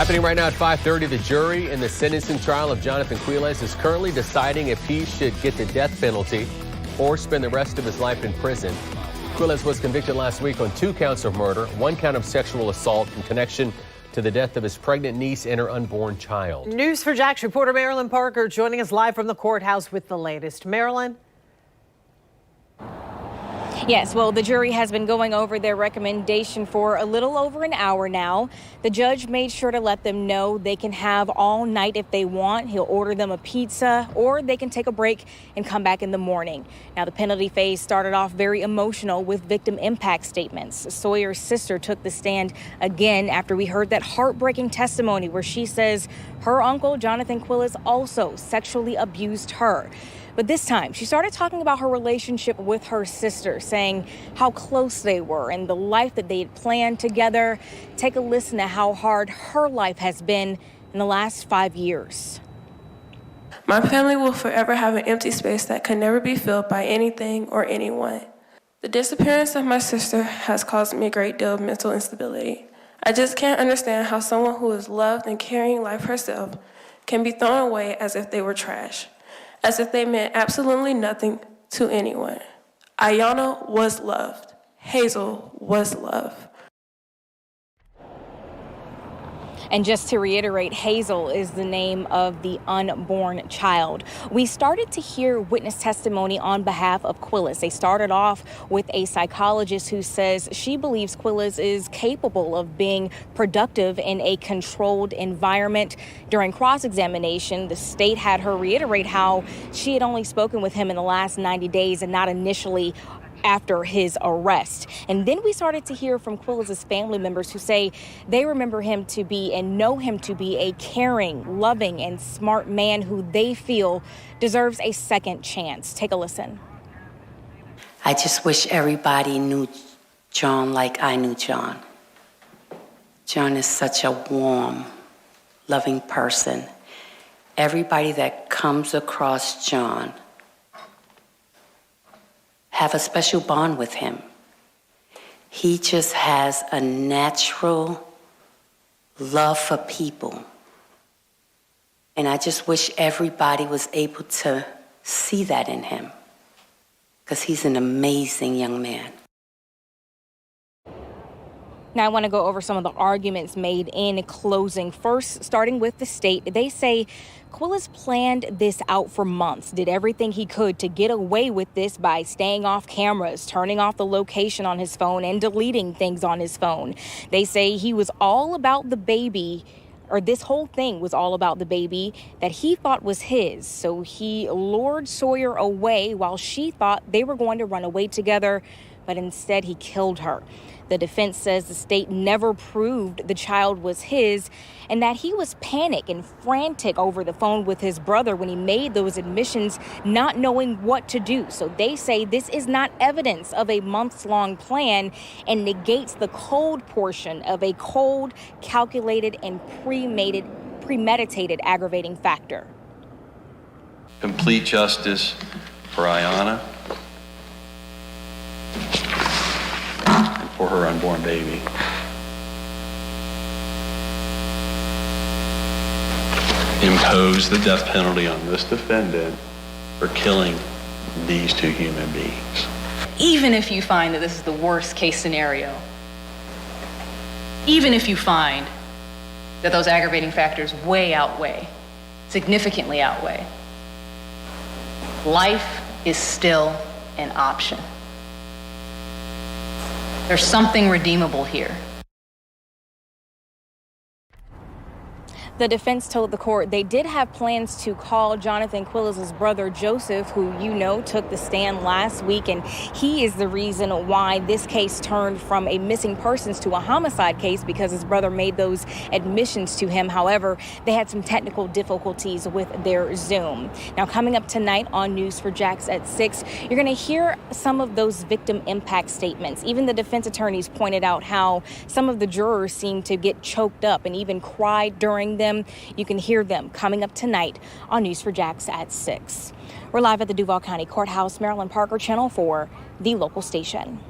Happening right now at 5:30, the jury in the sentencing trial of Johnathan Quiles is currently deciding if he should get the death penalty or spend the rest of his life in prison. Quiles was convicted last week on 2 counts of murder, 1 count of sexual assault in connection to the death of his pregnant niece and her unborn child. News for Jax reporter Marilyn Parker joining us live from the courthouse with the latest. Marilyn? Yes, well, the jury has been going over their recommendation for a little over an hour now. The judge made sure to let them know they can have all night if they want. He'll order them a pizza, or they can take a break and come back in the morning. Now, the penalty phase started off very emotional with victim impact statements. Sawyer's sister took the stand again after we heard that heartbreaking testimony where she says her uncle, Johnathan Quiles, also sexually abused her. But this time, she started talking about her relationship with her sister, saying how close they were and the life that they had planned together. Take a listen to how hard her life has been in the last 5 years. My family will forever have an empty space that can never be filled by anything or anyone. The disappearance of my sister has caused me a great deal of mental instability. I just can't understand how someone who is loved and carrying life herself can be thrown away as if they were trash, as if they meant absolutely nothing to anyone. Ayana was loved. Hazel was loved. And just to reiterate, Hazel is the name of the unborn child. We started to hear witness testimony on behalf of Quiles. They started off with a psychologist who says she believes Quiles is capable of being productive in a controlled environment. During cross-examination, the state had her reiterate how she had only spoken with him in the last 90 days and not initially after his arrest. And then we started to hear from Quiles' family members who say they remember him to be and know him to be a caring, loving, and smart man who they feel deserves a second chance. Take a listen. I just wish everybody knew John like I knew John. John is such a warm, loving person. Everybody that comes across John have a special bond with him. He just has a natural love for people. And I just wish everybody was able to see that in him, because he's an amazing young man. Now, I want to go over some of the arguments made in closing. First, starting with the state, they say Quiles planned this out for months, did everything he could to get away with this by staying off cameras, turning off the location on his phone, and deleting things on his phone. They say he was all about the baby, or this whole thing was all about the baby that he thought was his. So he lured Sawyer away while she thought they were going to run away together, but instead he killed her. The defense says the state never proved the child was his and that he was panicked and frantic over the phone with his brother when he made those admissions, not knowing what to do. So they say this is not evidence of a months-long plan and negates the cold portion of a cold, calculated, and premeditated aggravating factor. Complete justice for Ayana for her unborn baby. Impose the death penalty on this defendant for killing these 2 human beings. Even if you find that this is the worst case scenario, even if you find that those aggravating factors significantly outweigh, life is still an option. There's something redeemable here. The defense told the court they did have plans to call Johnathan Quiles' brother Joseph, who took the stand last week, and he is the reason why this case turned from a missing persons to a homicide case, because his brother made those admissions to him. However, they had some technical difficulties with their Zoom. Now, coming up tonight on News for Jax at 6, you're going to hear some of those victim impact statements. Even the defense attorneys pointed out how some of the jurors seemed to get choked up and even cried during them. You can hear them coming up tonight on News for Jax at 6. We're live at the Duval County Courthouse. Marilyn Parker, Channel 4, the local station.